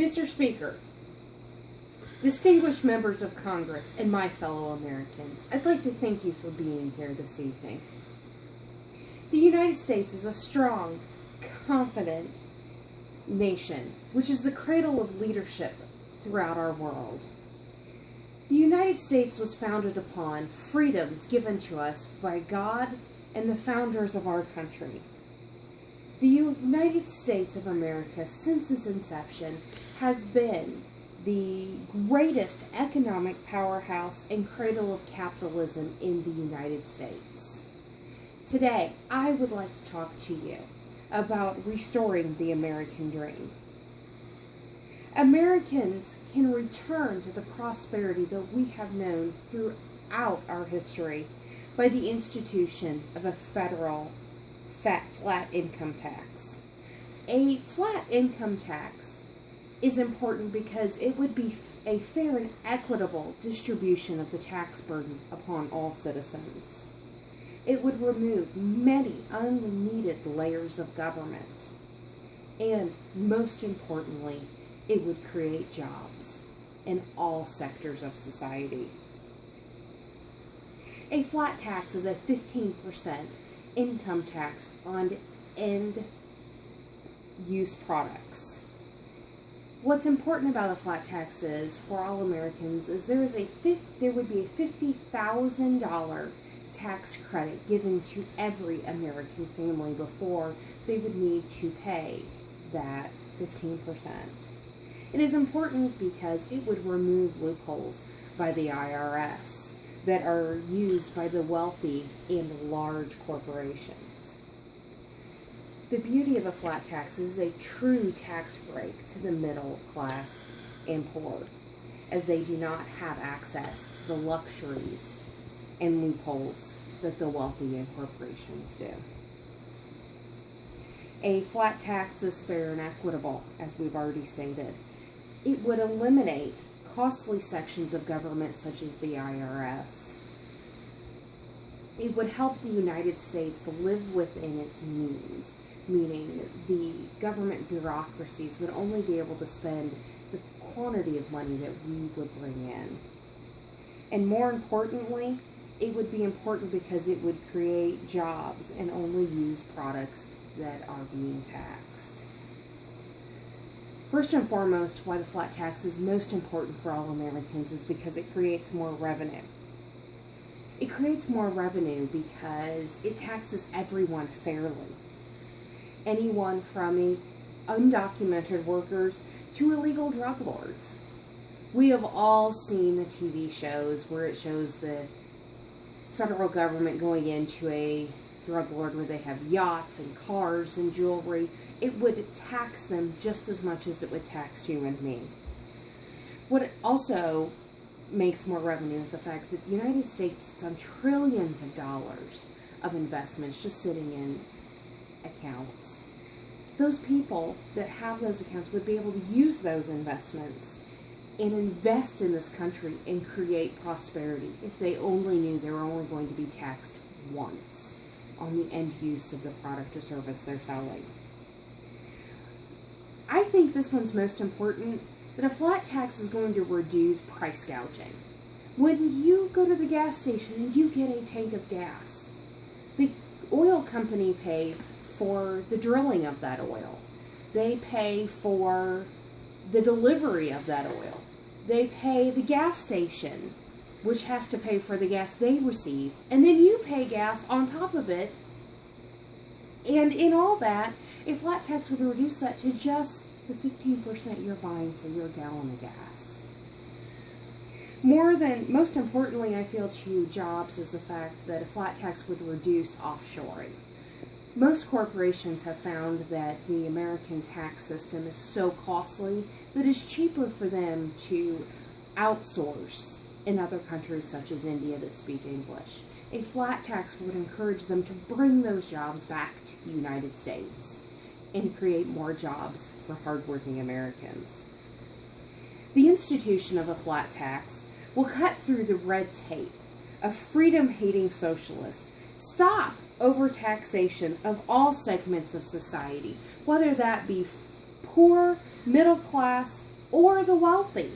Mr. Speaker, distinguished members of Congress, and my fellow Americans, I'd like to thank you for being here this evening. The United States is a strong, confident nation, which is the cradle of leadership throughout our world. The United States was founded upon freedoms given to us by God and the founders of our country. The United States of America, since its inception, has been the greatest economic powerhouse and cradle of capitalism in the United States. Today, I would like to talk to you about restoring the American dream. Americans can return to the prosperity that we have known throughout our history by the institution of a federal flat income tax. A flat income tax is important because it would be a fair and equitable distribution of the tax burden upon all citizens. It would remove many unneeded layers of government, and most importantly, it would create jobs in all sectors of society. A flat tax is a 15% income tax on end-use products. What's important about a flat tax is, for all Americans, is there would be a $50,000 tax credit given to every American family before they would need to pay that 15%. It is important because it would remove loopholes by the IRS that are used by the wealthy and large corporations. The beauty of a flat tax is a true tax break to the middle class and poor, as they do not have access to the luxuries and loopholes that the wealthy and corporations do. A flat tax is fair and equitable, as we've already stated. It would eliminate costly sections of government such as the IRS. It would help the United States to live within its means, meaning the government bureaucracies would only be able to spend the quantity of money that we would bring in. And more importantly, it would be important because it would create jobs and only use products that are being taxed. First and foremost, why the flat tax is most important for all Americans is because it creates more revenue. It creates more revenue because it taxes everyone fairly. Anyone from undocumented workers to illegal drug lords. We have all seen the TV shows where it shows the federal government going into a drug lord where they have yachts and cars and jewelry. It would tax them just as much as it would tax you and me. What it also makes more revenue is the fact that the United States sits on trillions of dollars of investments just sitting in accounts. Those people that have those accounts would be able to use those investments and invest in this country and create prosperity if they only knew they were only going to be taxed once on the end use of the product or service they're selling. I think this one's most important, that a flat tax is going to reduce price gouging. When you go to the gas station and you get a tank of gas, the oil company pays for the drilling of that oil. They pay for the delivery of that oil. They pay the gas station, which has to pay for the gas they receive. And then you pay gas on top of it. And in all that, a flat tax would reduce that to just the 15% you're buying for your gallon of gas. Most importantly, I feel to jobs is the fact that a flat tax would reduce offshoring. Most corporations have found that the American tax system is so costly that it's cheaper for them to outsource in other countries such as India that speak English. A flat tax would encourage them to bring those jobs back to the United States and create more jobs for hardworking Americans. The institution of a flat tax will cut through the red tape of freedom-hating socialists. Stop overtaxation of all segments of society, whether that be poor, middle class, or the wealthy.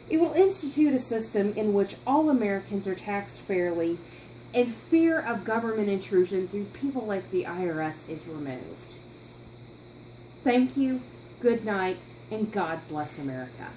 It will institute a system in which all Americans are taxed fairly, and fear of government intrusion through people like the IRS is removed. Thank you, good night, and God bless America.